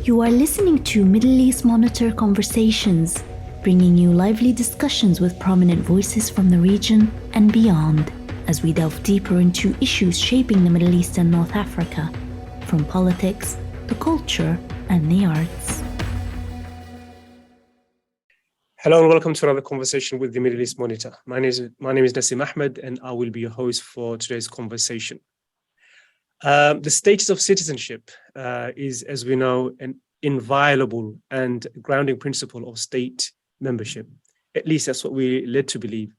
You are listening to Middle East Monitor Conversations, bringing you lively discussions with prominent voices from the region and beyond, as we delve deeper into issues shaping the Middle East and North Africa, from politics, the culture, and the arts. Hello and welcome to another conversation with the Middle East Monitor. My name is Nassim Ahmed, and I will be your host for today's conversation. The status of citizenship is, as we know, an inviolable and grounding principle of state membership. At least that's what we're led to believe.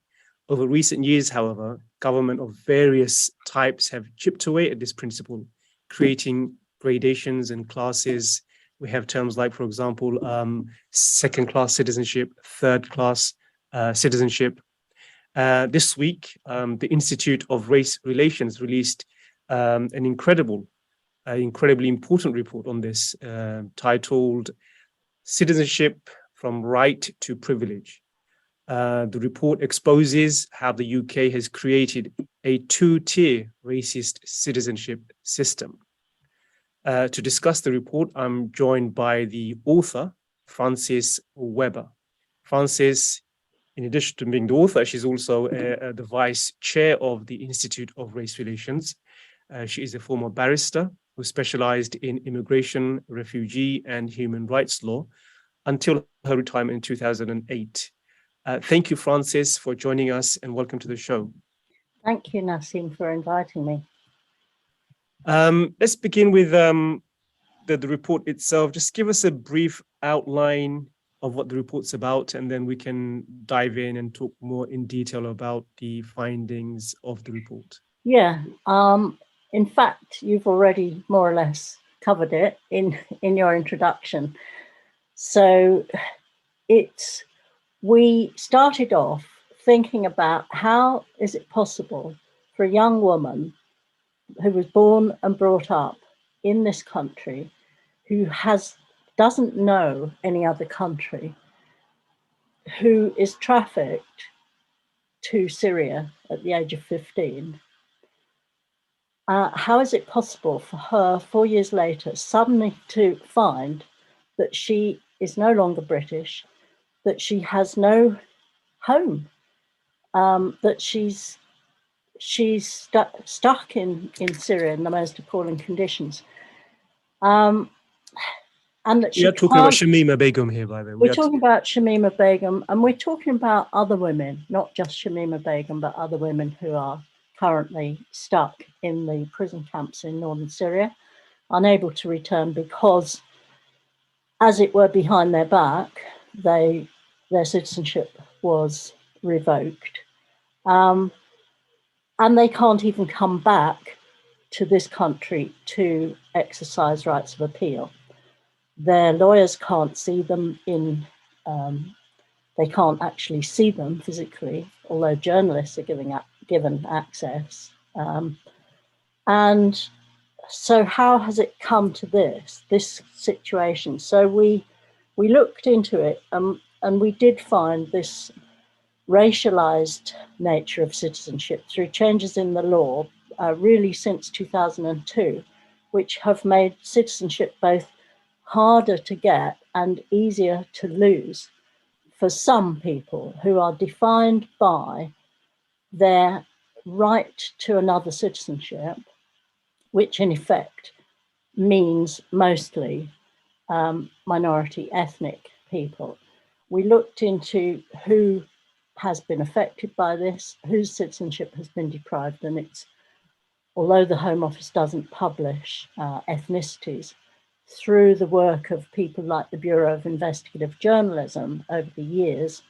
Over recent years, however, government of various types have chipped away at this principle, creating gradations and classes. We have terms like, for example, second-class citizenship, third-class citizenship. This week, the Institute of Race Relations released an incredibly important report on this, titled Citizenship from Right to Privilege. The report exposes how the UK has created a two-tier racist citizenship system. To discuss the report, I'm joined by the author, Frances Weber. Frances, in addition to being the author, she's also the vice chair of the Institute of Race Relations. She is a former barrister who specialised in immigration, refugee, and human rights law until her retirement in 2008. Thank you, Frances, for joining us, and welcome to the show. Thank you, Nassim, for inviting me. Let's begin with the report itself. Just give us a brief outline of what the report's about, and then we can dive in and talk more in detail about the findings of the report. Yeah, in fact, you've already more or less covered it in your introduction. So we started off thinking about how is it possible for a young woman who was born and brought up in this country, who doesn't know any other country, who is trafficked to Syria at the age of 15. How is it possible for her 4 years later suddenly to find that she is no longer British, that she has no home, that she's stuck in Syria in the most appalling conditions, and that we are talking about Shamima Begum here, by the way. We're talking about Shamima Begum, and we're talking about other women, not just Shamima Begum, but other women who are currently stuck in the prison camps in northern Syria, unable to return because, as it were, behind their back, their citizenship was revoked. And they can't even come back to this country to exercise rights of appeal. Their lawyers can't see them they can't actually see them physically, although journalists are given access. And so how has it come to this situation? So we looked into it, and we did find this racialized nature of citizenship through changes in the law, really since 2002, which have made citizenship both harder to get and easier to lose for some people who are defined by their right to another citizenship, which in effect means mostly minority ethnic people. We looked into who has been affected by this, whose citizenship has been deprived, and although the Home Office doesn't publish ethnicities, through the work of people like the Bureau of Investigative Journalism over the years,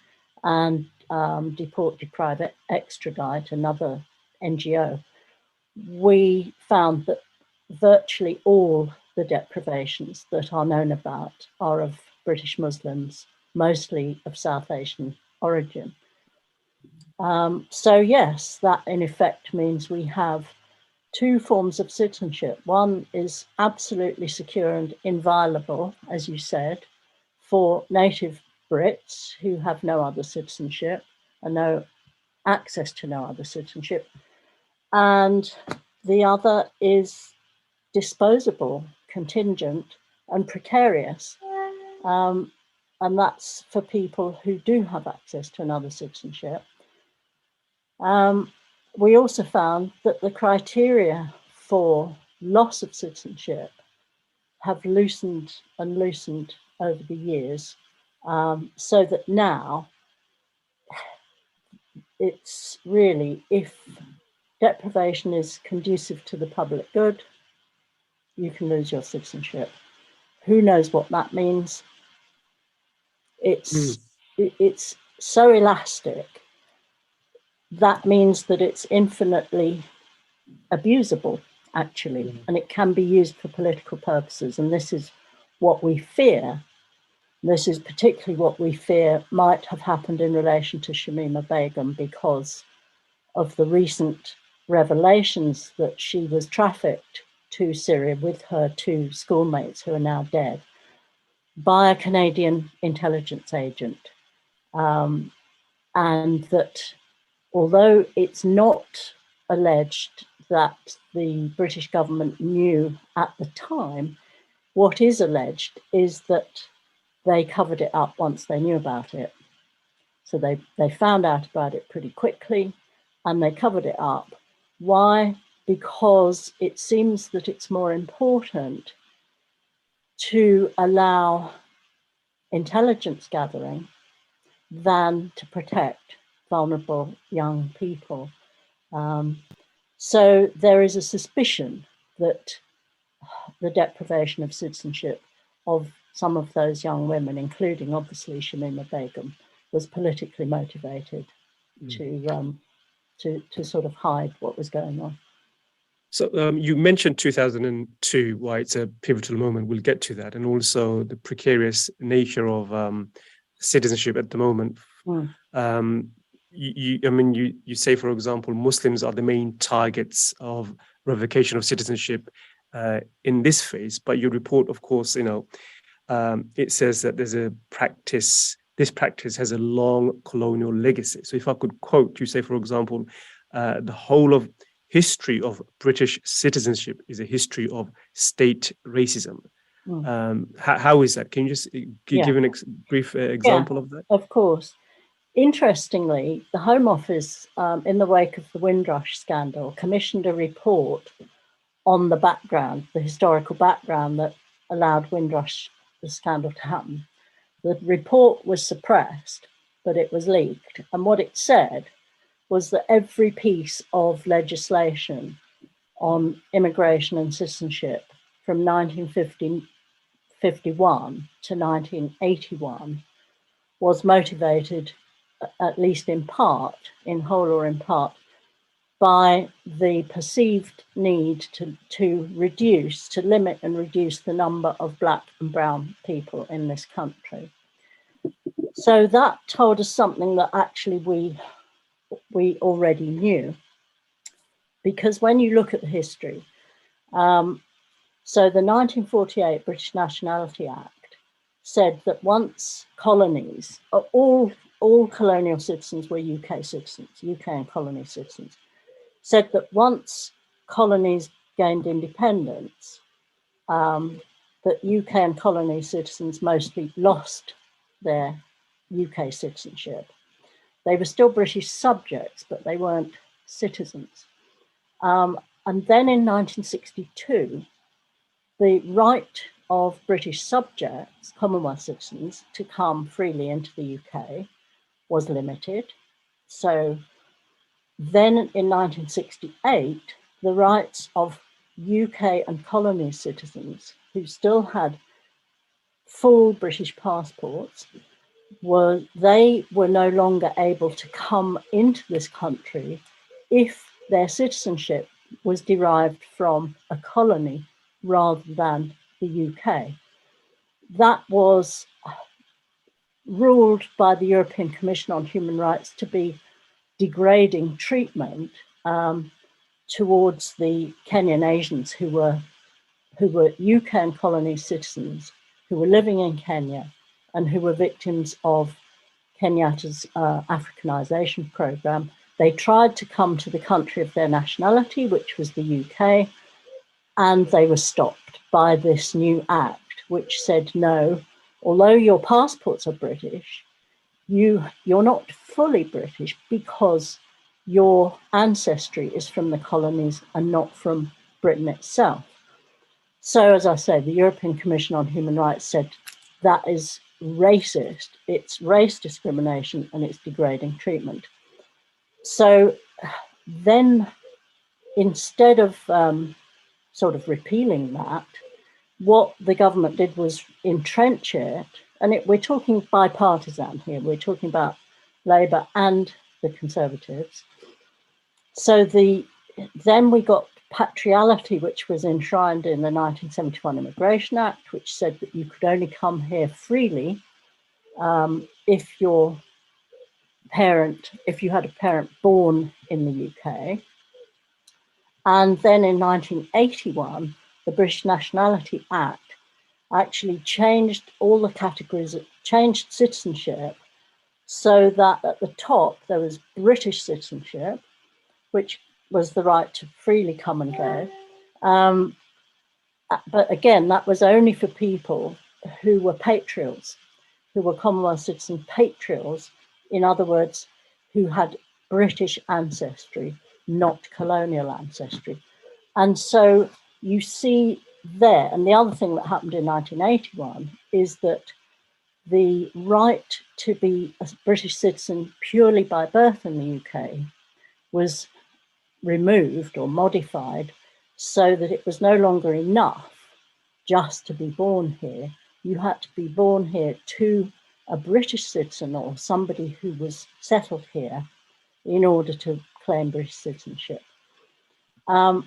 and Deport, Deprive, Extradite, another NGO, we found that virtually all the deprivations that are known about are of British Muslims, mostly of South Asian origin. So yes, that in effect means we have two forms of citizenship. One is absolutely secure and inviolable, as you said, for native Brits who have no other citizenship and no access to no other citizenship. And the other is disposable, contingent, and precarious. And that's for people who do have access to another citizenship. We also found that the criteria for loss of citizenship have loosened and loosened over the years, so that now it's really, if deprivation is conducive to the public good, you can lose your citizenship. Who knows what that means? It's so elastic. That means that it's infinitely abusable, actually, and it can be used for political purposes. And this is what we fear. This is particularly what we fear might have happened in relation to Shamima Begum, because of the recent revelations that she was trafficked to Syria with her 2 schoolmates who are now dead by a Canadian intelligence agent. And that although it's not alleged that the British government knew at the time, what is alleged is that they covered it up once they knew about it. So they found out about it pretty quickly and they covered it up. Why? Because it seems that it's more important to allow intelligence gathering than to protect vulnerable young people. So there is a suspicion that the deprivation of citizenship of some of those young women, including obviously Shamima Begum, was politically motivated to sort of hide what was going on. So you mentioned 2002, why it's a pivotal moment. We'll get to that, and also the precarious nature of citizenship at the moment. You say, for example, Muslims are the main targets of revocation of citizenship in this phase. But your report, of course, it says that there's a practice. This practice has a long colonial legacy. So, if I could quote, you say, for example, the whole of history of British citizenship is a history of state racism. How is that? Can you just give a brief example of that? Of course. Interestingly, the Home Office, in the wake of the Windrush scandal, commissioned a report on the background, the historical background that allowed Windrush, the scandal, to happen. The report was suppressed, but it was leaked. And what it said was that every piece of legislation on immigration and citizenship from 1951 to 1981 was motivated, at least in part, in whole or in part, by the perceived need to limit and reduce the number of Black and brown people in this country. So that told us something that actually we already knew, because when you look at the history, so the 1948 British Nationality Act said that once colonies, all colonial citizens were UK citizens, UK and colony citizens, said that once colonies gained independence, that UK and colony citizens mostly lost their UK citizenship. They were still British subjects, but they weren't citizens. And then in 1962, the right of British subjects, Commonwealth citizens, to come freely into the UK was limited. So then in 1968, the rights of UK and colony citizens who still had full British passports were no longer able to come into this country if their citizenship was derived from a colony rather than the UK. That was ruled by the European Commission on Human Rights to be degrading treatment towards the Kenyan Asians who were UK and colony citizens who were living in Kenya and who were victims of Kenyatta's Africanization program. They tried to come to the country of their nationality, which was the UK, and they were stopped by this new act, which said no, although your passports are British, you're not fully British because your ancestry is from the colonies and not from Britain itself. So, as I say, the European Commission on Human Rights said that is racist, it's race discrimination, and it's degrading treatment. So then, instead of sort of repealing that, what the government did was entrench it, and we're talking bipartisan here, we're talking about Labour and the Conservatives. So then we got patriality, which was enshrined in the 1971 Immigration Act, which said that you could only come here freely if you had a parent born in the UK. And then in 1981, the British Nationality Act actually changed all the categories, changed citizenship so that at the top there was British citizenship, which was the right to freely come and go. But again, that was only for people who were patriots, who were Commonwealth citizen patriots, in other words, who had British ancestry, not colonial ancestry. And so you see there, and the other thing that happened in 1981 is that the right to be a British citizen purely by birth in the UK was removed or modified so that it was no longer enough just to be born here. You had to be born here to a British citizen or somebody who was settled here in order to claim British citizenship.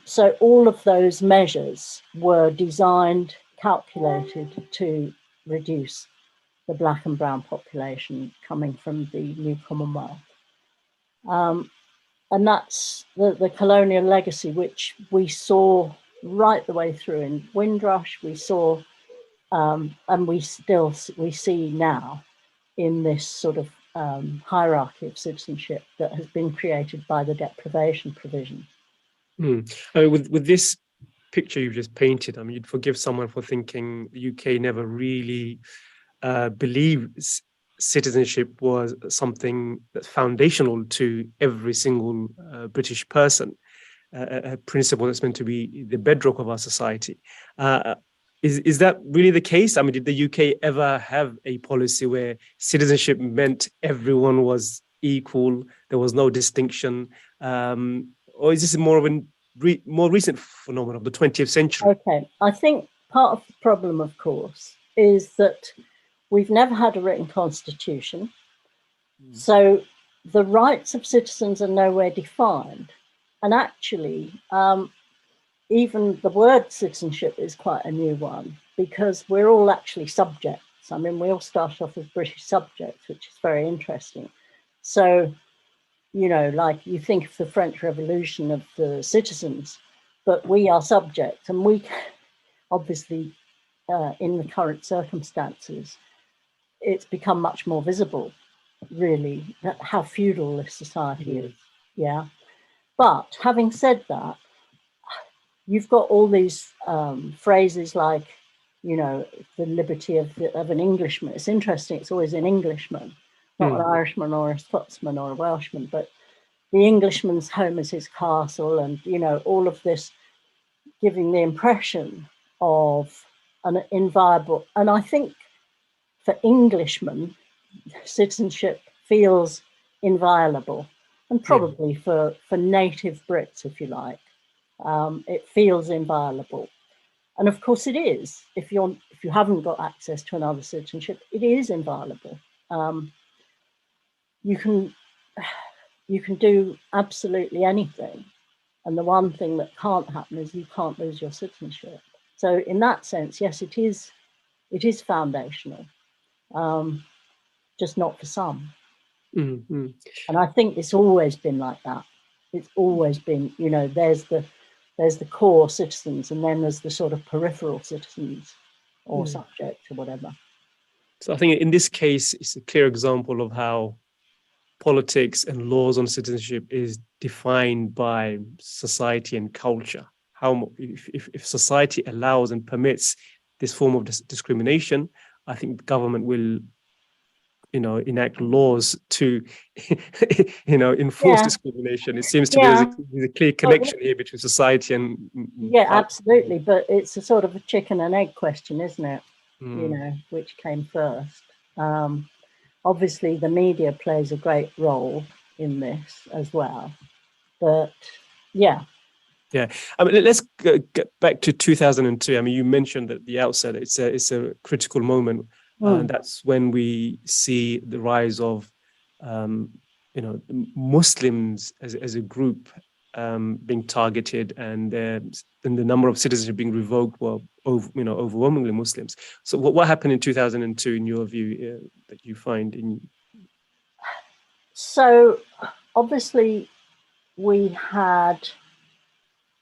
So all of those measures were designed, calculated to reduce the black and brown population coming from the new Commonwealth. And that's the colonial legacy, which we saw right the way through in Windrush. We saw, and we see now in this sort of hierarchy of citizenship that has been created by the deprivation provision. I mean, with this picture you've just painted, I mean, you'd forgive someone for thinking the UK never really believes citizenship was something that's foundational to every single British person, a principle that's meant to be the bedrock of our society. Is that really the case? I mean, did the UK ever have a policy where citizenship meant everyone was equal, there was no distinction? Or is this more of a more recent phenomenon of the 20th century? Okay, I think part of the problem, of course, is that we've never had a written constitution. So the rights of citizens are nowhere defined. And actually, even the word citizenship is quite a new one because we're all actually subjects. I mean, we all start off as British subjects, which is very interesting. So, you know, like you think of the French Revolution of the citizens, but we are subjects, and we obviously, in the current circumstances, it's become much more visible, really, how feudal this society is. Yeah. But having said that, you've got all these phrases like, you know, the liberty of an Englishman. It's interesting, it's always an Englishman, not an Irishman or a Scotsman or a Welshman, but the Englishman's home is his castle, and, you know, all of this giving the impression of an inviolable. And I think for Englishmen, citizenship feels inviolable, and probably for native Brits, if you like, it feels inviolable. And of course it is. If you haven't got access to another citizenship, it is inviolable. You can do absolutely anything, and the one thing that can't happen is you can't lose your citizenship. So in that sense, yes, it is foundational, just not for some. Mm-hmm. And I think it's always been like that. It's always been, you know, there's the core citizens, and then there's the sort of peripheral citizens or subjects or whatever. So I think in this case, it's a clear example of how politics and laws on citizenship is defined by society and culture. How if society allows and permits this form of discrimination, I think the government will, enact laws to, enforce Yeah, discrimination. It seems to me yeah. there's a clear connection here between society and Yeah, absolutely. But it's a sort of a chicken and egg question, isn't it? Mm. Which came first. Obviously, the media plays a great role in this as well. But yeah. Yeah, I mean, let's get back to 2002. I mean, you mentioned at the outset it's a critical moment, and that's when we see the rise of, Muslims as a group being targeted, and the number of citizenship being revoked were overwhelmingly Muslims. So, what happened in 2002, in your view, that you find in? So obviously, we had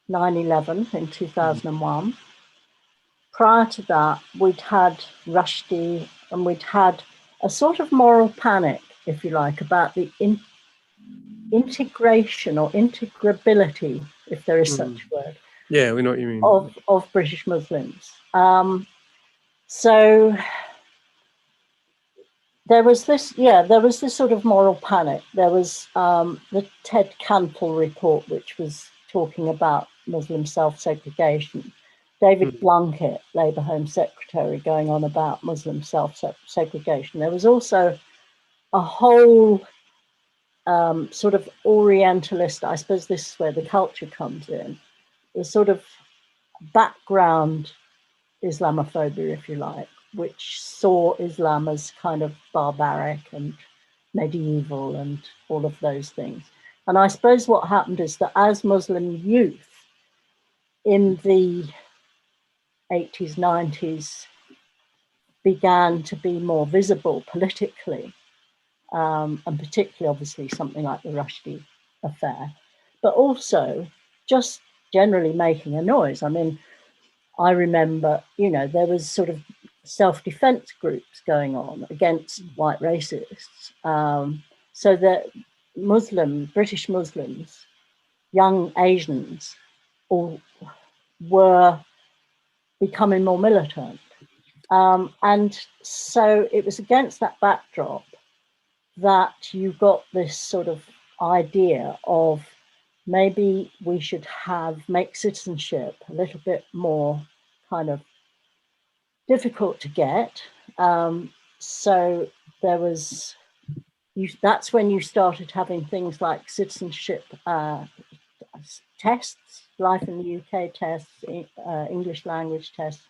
9/11 in 2001. Prior to that, we'd had Rushdie, and we'd had a sort of moral panic, if you like, about the integration or integrability, if there is such a word. Yeah, we know what you mean. Of British Muslims. So there was this sort of moral panic. There was the Ted Cantle report, which was talking about Muslim self-segregation. David Blunkett, Labour Home Secretary, going on about Muslim self-segregation. There was also a whole sort of Orientalist, I suppose this is where the culture comes in, the sort of background Islamophobia, if you like, which saw Islam as kind of barbaric and medieval and all of those things. And I suppose what happened is that as Muslim youth in the 80s, 90s began to be more visible politically, and particularly obviously something like the Rushdie affair, but also just generally making a noise. I mean, I remember, there was sort of self-defense groups going on against white racists. So that British Muslims, young Asians, all were becoming more militant. And so it was against that backdrop that you got this sort of idea of maybe we should make citizenship a little bit more kind of difficult to get. So there was, that's when you started having things like citizenship tests, life in the UK tests, English language tests,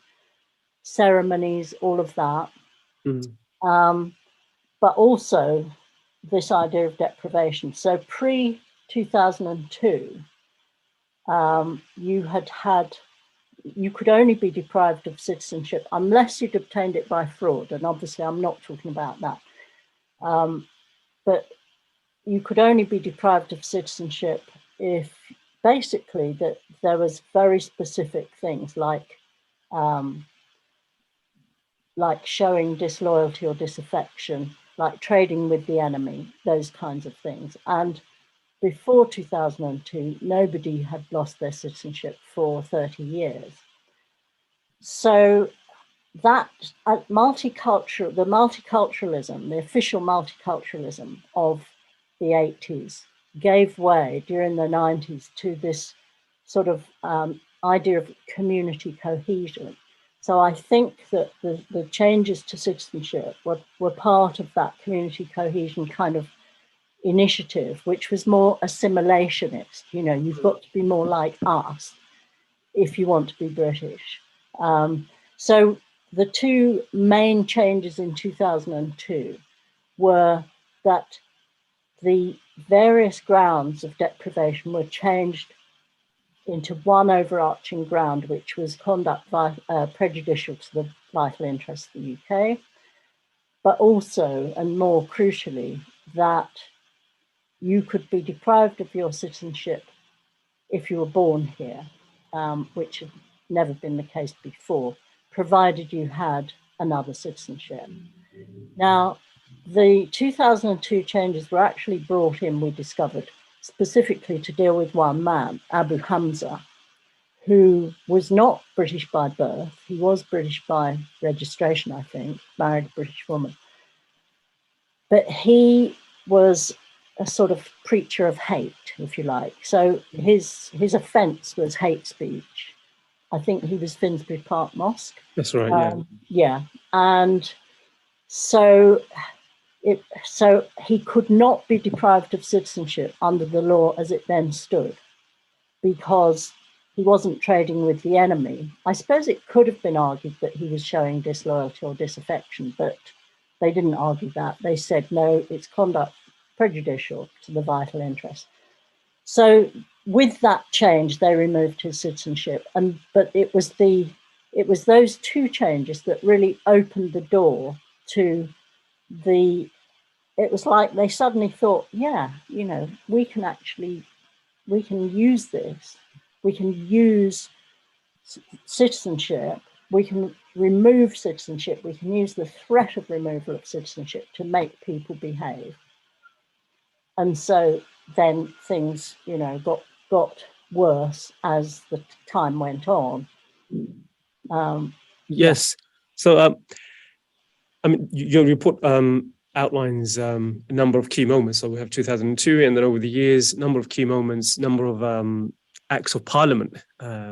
ceremonies, all of that. But also this idea of deprivation. So pre-2002, you could only be deprived of citizenship unless you'd obtained it by fraud. And obviously I'm not talking about that. But you could only be deprived of citizenship if basically that there was very specific things like showing disloyalty or disaffection, like trading with the enemy, those kinds of things. And before 2002, nobody had lost their citizenship for 30 years. So that the multiculturalism, the official multiculturalism of the 80s gave way during the 90s to this sort of idea of community cohesion. So I think that the changes to citizenship were part of that community cohesion kind of initiative, which was more assimilationist. You've got to be more like us if you want to be British. So the two main changes in 2002 were that the various grounds of deprivation were changed into one overarching ground, which was conduct prejudicial to the vital interests of the UK, but also, and more crucially, that you could be deprived of your citizenship if you were born here, which had never been the case before, provided you had another citizenship. Now, the 2002 changes were actually brought in, we discovered, specifically to deal with one man, Abu Hamza, who was not British by birth. He was British by registration, I think, married a British woman. But he was a sort of preacher of hate, if you like. So his offence was hate speech. I think he was Finsbury Park Mosque. That's right. Yeah. Yeah. And so he could not be deprived of citizenship under the law as it then stood, because he wasn't trading with the enemy. I suppose it could have been argued that he was showing disloyalty or disaffection, but they didn't argue that. They said, no, it's conduct prejudicial to the vital interest. So with that change, they removed his citizenship. But it was those two changes that really opened the door to it was like they suddenly thought, yeah, we can use this. We can use citizenship. We can remove citizenship. We can use the threat of removal of citizenship to make people behave. And so then things, got worse as the time went on. Yes. So, your report outlines a number of key moments. So we have 2002, and then over the years, number of key moments, number of acts of parliament,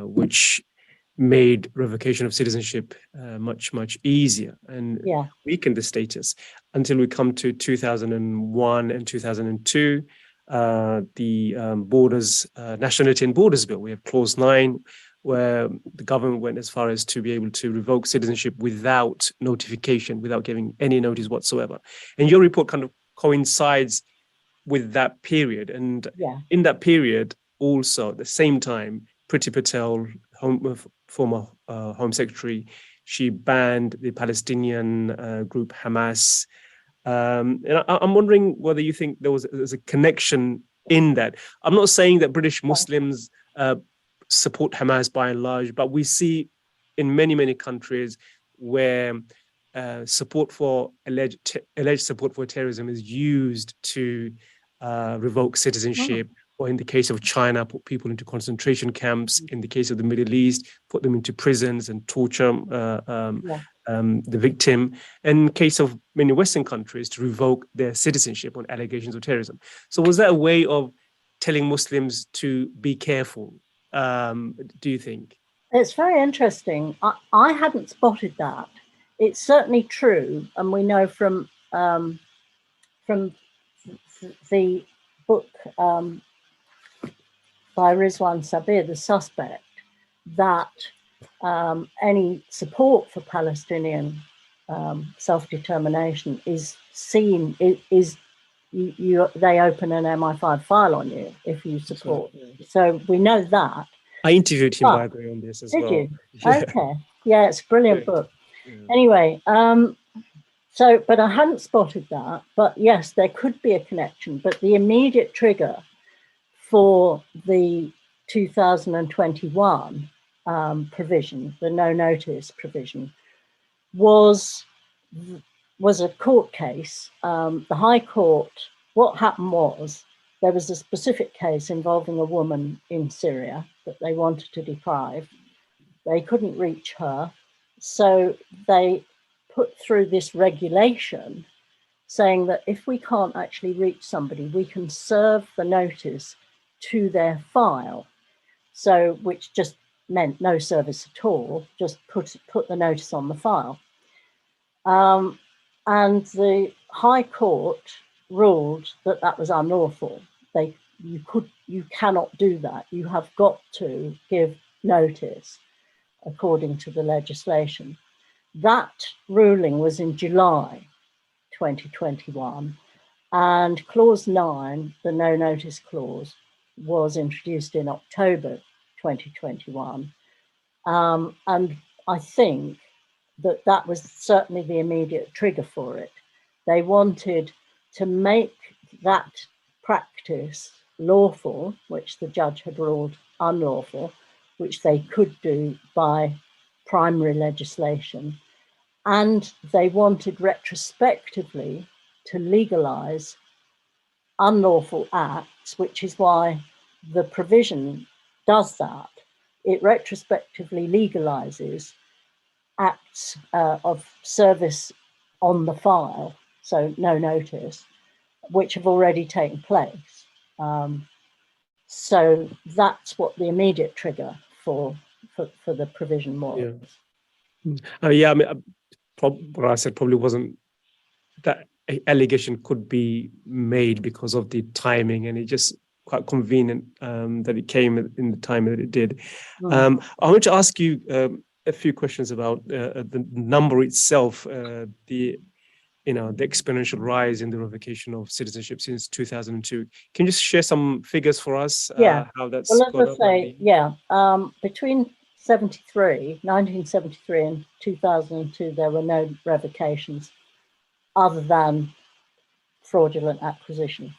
which made revocation of citizenship much, much easier and weakened the status until we come to 2001 and 2002, the Borders, Nationality and Borders Bill. We have Clause 9, where the government went as far as to be able to revoke citizenship without notification, without giving any notice whatsoever. And your report kind of coincides with that period. And in that period, also at the same time, Priti Patel, former Home Secretary, she banned the Palestinian group Hamas. And I'm wondering whether you think there's a connection in that. I'm not saying that British Muslims support Hamas by and large, but we see in many, many countries where support for alleged support for terrorism is used to revoke citizenship, or in the case of China, put people into concentration camps. In the case of the Middle East, put them into prisons and torture the victim. And in the case of many Western countries, to revoke their citizenship on allegations of terrorism. So was that a way of telling Muslims to be careful, do you think? It's very interesting. I hadn't spotted that. It's certainly true, and we know from the book by Rizwan Sabir, The Suspect, that any support for Palestinian self-determination is seen, they open an MI5 file on you if you support. So we know that. I interviewed him, by the way, on this as well. Did you? Okay. Yeah, it's a brilliant book. Yeah. Anyway, but I hadn't spotted that. But yes, there could be a connection. But the immediate trigger for the 2021 provision, the no notice provision, was a court case. The High Court, what happened was there was a specific case involving a woman in Syria that they wanted to deprive. They couldn't reach her. So they put through this regulation saying that if we can't actually reach somebody, we can serve the notice to their file. So, which just meant no service at all, just put the notice on the file. And the High Court ruled that that was unlawful. You cannot do that. You have got to give notice according to the legislation. That ruling was in July 2021, and Clause 9, the no notice clause, was introduced in October 2021. And I think that was certainly the immediate trigger for it. They wanted to make that practice lawful, which the judge had ruled unlawful, which they could do by primary legislation. And they wanted retrospectively to legalize unlawful acts, which is why the provision does that. it retrospectively legalizes acts of service on the file, so no notice, which have already taken place. So that's what the immediate trigger for the provision was. Yeah, I mean, what I said probably wasn't that allegation could be made because of the timing, and it just quite convenient that it came in the time that it did. I want to ask you a few questions about the number itself, the exponential rise in the revocation of citizenship since 2002. Can you just share some figures for us? How that's well, got as up? I say, between 1973 and 2002, there were no revocations other than fraudulent acquisition.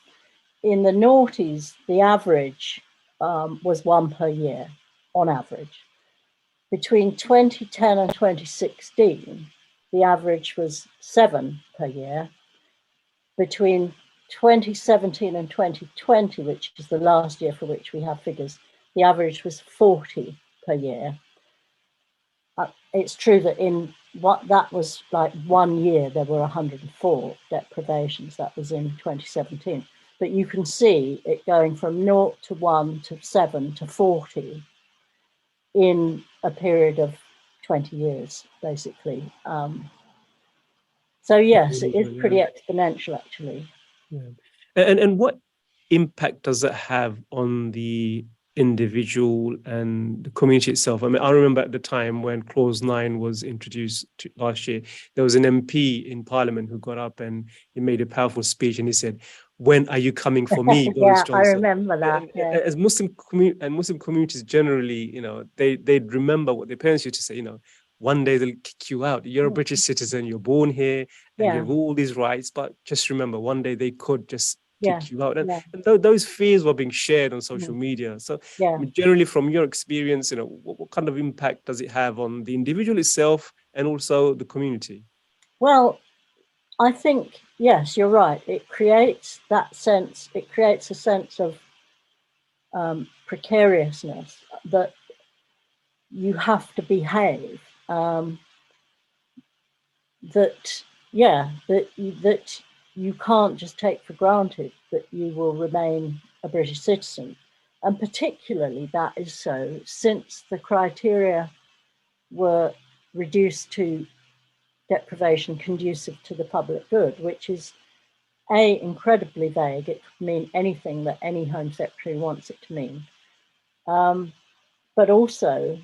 In the noughties, the average was one per year, on average. Between 2010 and 2016, the average was 7 per year. Between 2017 and 2020, which is the last year for which we have figures, the average was 40 per year. It's true that in what that was like 1 year, there were 104 deprivations. That was in 2017. But you can see it going from 0 to 1 to 7 to 40 in a period of 20 years, basically. So yes, it is pretty exponential, actually. And what impact does it have on the individual and the community itself? I mean, I remember at the time when Clause 9 was introduced last year, there was an MP in Parliament who got up and he made a powerful speech, and he said, "When are you coming for me, Boris Johnson?" I remember that. As Muslim communities generally, they'd remember what their parents used to say, one day they'll kick you out. You're a British citizen, you're born here, and you have all these rights, but just remember, one day they could just kick you out. And those fears were being shared on social media. So I mean, generally, from your experience, what kind of impact does it have on the individual itself and also the community? Well, I think, yes, you're right. It creates that sense, it creates a sense of precariousness, that you have to behave, that you can't just take for granted that you will remain a British citizen. And particularly that is so since the criteria were reduced to deprivation conducive to the public good, which is incredibly vague. It could mean anything that any Home Secretary wants it to mean. But also,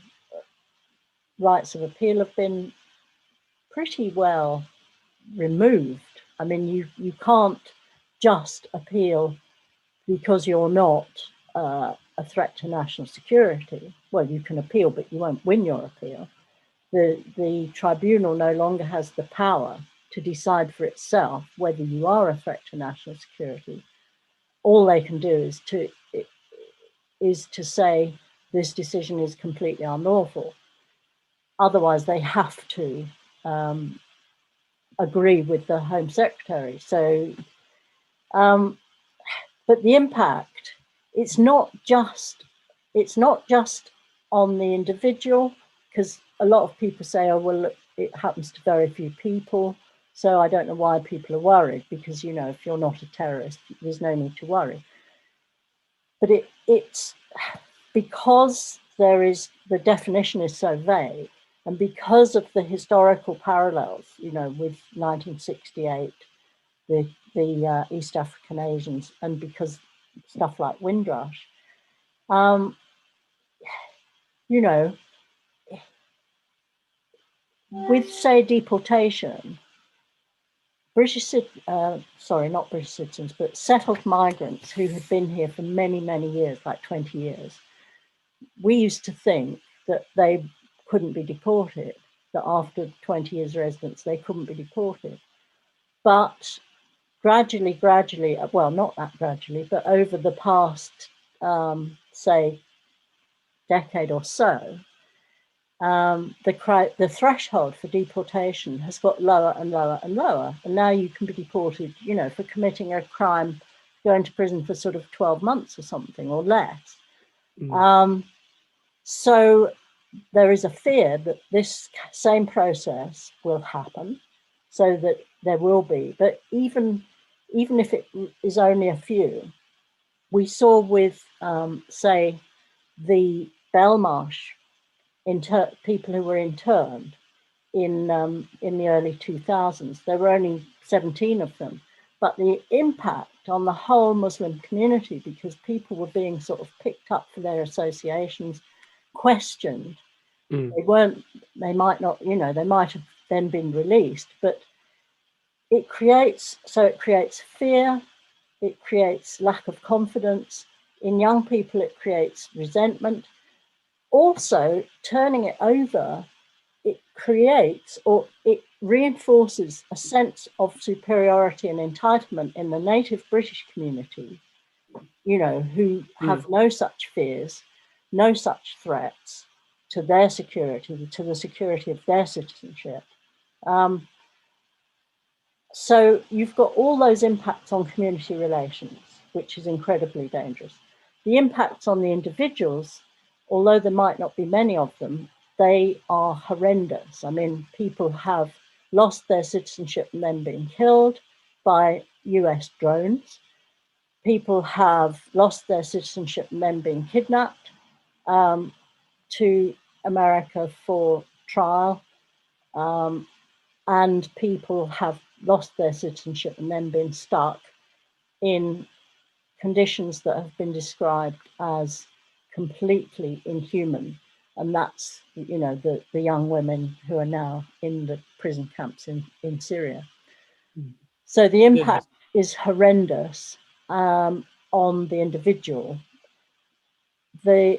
rights of appeal have been pretty well removed. I mean, you can't just appeal because you're not a threat to national security. Well, you can appeal, but you won't win your appeal. The tribunal no longer has the power to decide for itself whether you are a threat to national security. All they can do is to say this decision is completely unlawful. Otherwise, they have to agree with the Home Secretary. So, but the impact, it's not just on the individual, because a lot of people say, oh, well, look, it happens to very few people, so I don't know why people are worried, because, if you're not a terrorist, there's no need to worry. But it's because the definition is so vague, and because of the historical parallels, with 1968, the East African Asians, and because stuff like Windrush, with, say, deportation, not British citizens, but settled migrants who had been here for many, many years, like 20 years, we used to think that they couldn't be deported, that after 20 years residence, they couldn't be deported. But gradually, well, not that gradually, but over the past, say, decade or so, the threshold for deportation has got lower and lower and lower. And now you can be deported, for committing a crime, going to prison for sort of 12 months or something, or less. So there is a fear that this same process will happen, so that there will be, but even if it is only a few, we saw with, say, the Belmarsh people who were interned in the early 2000s. There were only 17 of them, but the impact on the whole Muslim community, because people were being sort of picked up for their associations, questioned. They might not, they might have then been released, but it creates fear, it creates lack of confidence. In young people, it creates resentment. Also, turning it over, it creates, or it reinforces, a sense of superiority and entitlement in the native British community, who have no such fears, no such threats to their security, to the security of their citizenship. So you've got all those impacts on community relations, which is incredibly dangerous. The impacts on the individuals, although there might not be many of them, they are horrendous. I mean, people have lost their citizenship and then been killed by US drones. People have lost their citizenship and then been kidnapped to America for trial. And people have lost their citizenship and then been stuck in conditions that have been described as completely inhuman. And that's, the young women who are now in the prison camps in Syria. So the impact is horrendous on the individual. The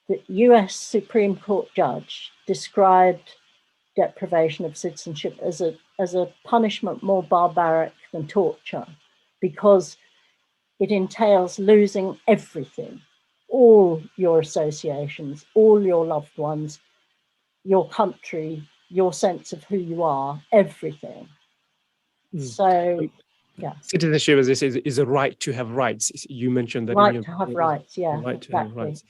US Supreme Court judge described deprivation of citizenship as a punishment more barbaric than torture, because it entails losing everything, all your associations, all your loved ones, your country, your sense of who you are, everything. So, yeah. Citizenship, as I say, is a right to have rights. You mentioned that. Right to have rights, yeah. Right to have rights.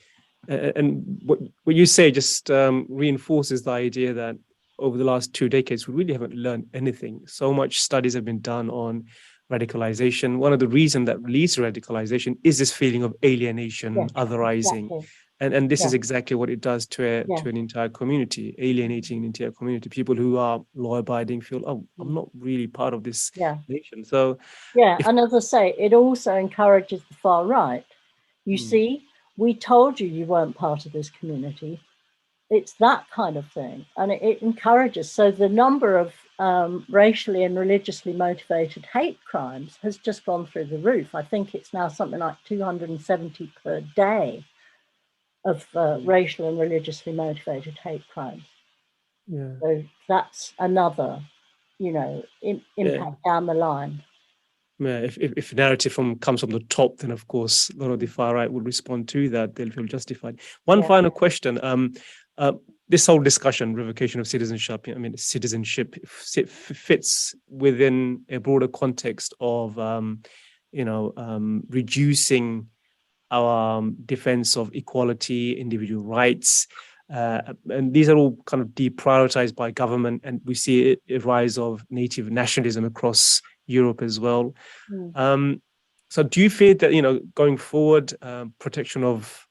And what you say just reinforces the idea that over the last 2 decades, we really haven't learned anything. So much studies have been done on radicalization. One of the reasons that leads to radicalization is this feeling of alienation, otherizing. Exactly. And this is exactly what it does to an entire community, alienating an entire community. People who are law-abiding feel, oh, I'm not really part of this nation. So and as I say, it also encourages the far right. You see, we told you weren't part of this community. It's that kind of thing, and it encourages. So the number of racially and religiously motivated hate crimes has just gone through the roof. I think it's now something like 270 per day of racial and religiously motivated hate crimes. So that's another, impact down the line. Yeah, if narrative comes from the top, then of course a lot of the far right will respond to that. They'll feel justified. One final question. This whole discussion, revocation of citizenship, citizenship fits within a broader context of, reducing our defense of equality, individual rights. And these are all kind of deprioritized by government. And we see a rise of native nationalism across Europe as well. So do you fear that, going forward, protection of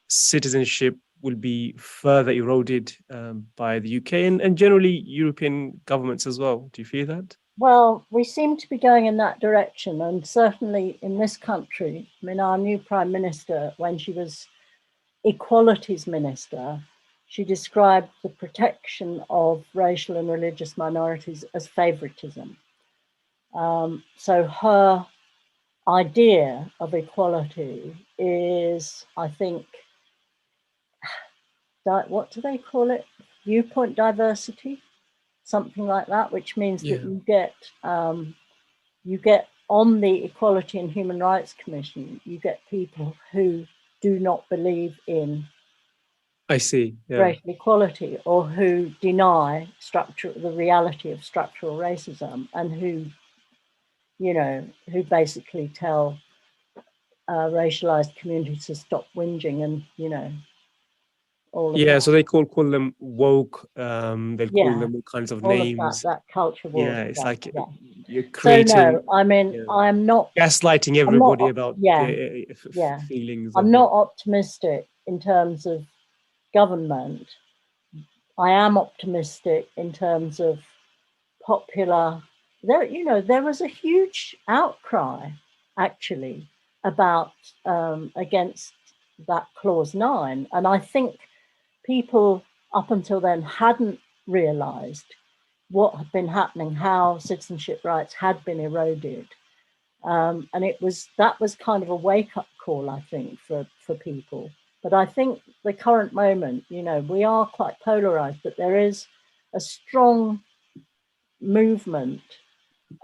citizenship will be further eroded by the UK and generally European governments as well? Do you fear that? Well, we seem to be going in that direction, and certainly in this country. I mean, our new Prime Minister, when she was Equalities Minister, she described the protection of racial and religious minorities as favoritism. So her idea of equality is, I think, what do they call it? Viewpoint diversity, something like that, which means that you get on the Equality and Human Rights Commission, you get people who do not believe in racial equality, or who deny the reality of structural racism, and who basically tell racialized communities to stop whinging and all of Yeah, that. so they call them woke. They'll call Yeah, them all kinds of all names. of that culture war Yeah, it's stuff. like Yeah. you're So creating, no, I mean, yeah, I'm not. gaslighting I'm not. everybody about Yeah, their yeah. feelings I'm of not optimistic in terms of government. I am optimistic in terms of popular. There was a huge outcry actually about against that clause 9, and I think people up until then hadn't realised what had been happening, how citizenship rights had been eroded. And that was kind of a wake-up call, I think, for people. But I think the current moment, we are quite polarized, but there is a strong movement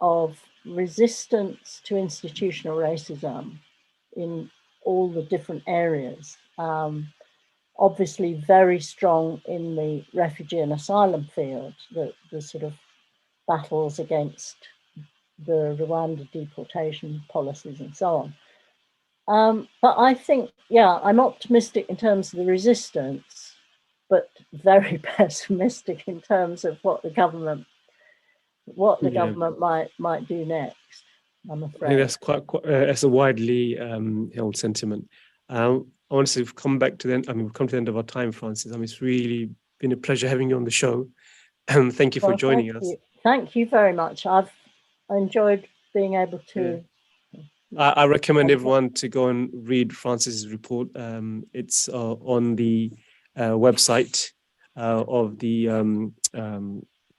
of resistance to institutional racism in all the different areas. Obviously very strong in the refugee and asylum field, the sort of battles against the Rwanda deportation policies and so on. But I think, I'm optimistic in terms of the resistance, but very pessimistic in terms of what the government might do next. I'm I think afraid. that's quite that's a widely held sentiment. I want to come back to we've come to the end of our time, Francis. It's really been a pleasure having you on the show. Thank you for joining us. Thank you very much. I've enjoyed being able to. I recommend everyone to go and read Francis's report. It's on the website of the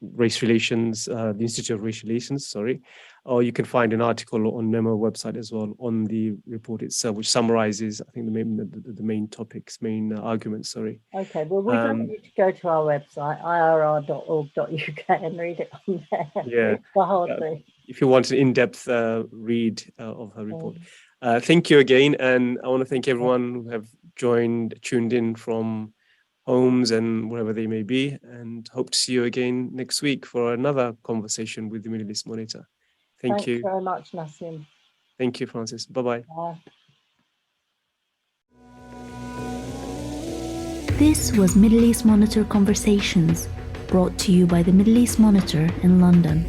Race Relations, the Institute of Race Relations, sorry. Or you can find an article on MEMO website as well on the report itself, which summarizes, I think, the main topics, main arguments, sorry. Okay, well, we don't need to go to our website, irr.org.uk, and read it on there. Yeah. It's the whole thing. If you want an in-depth read of her report. Thank you again. And I want to thank everyone who have tuned in from homes and wherever they may be, and hope to see you again next week for another conversation with the Middle East Monitor. Thank you. Thanks very much, Nassim. Thank you, Francis. Bye-bye. Bye. This was Middle East Monitor Conversations, brought to you by the Middle East Monitor in London.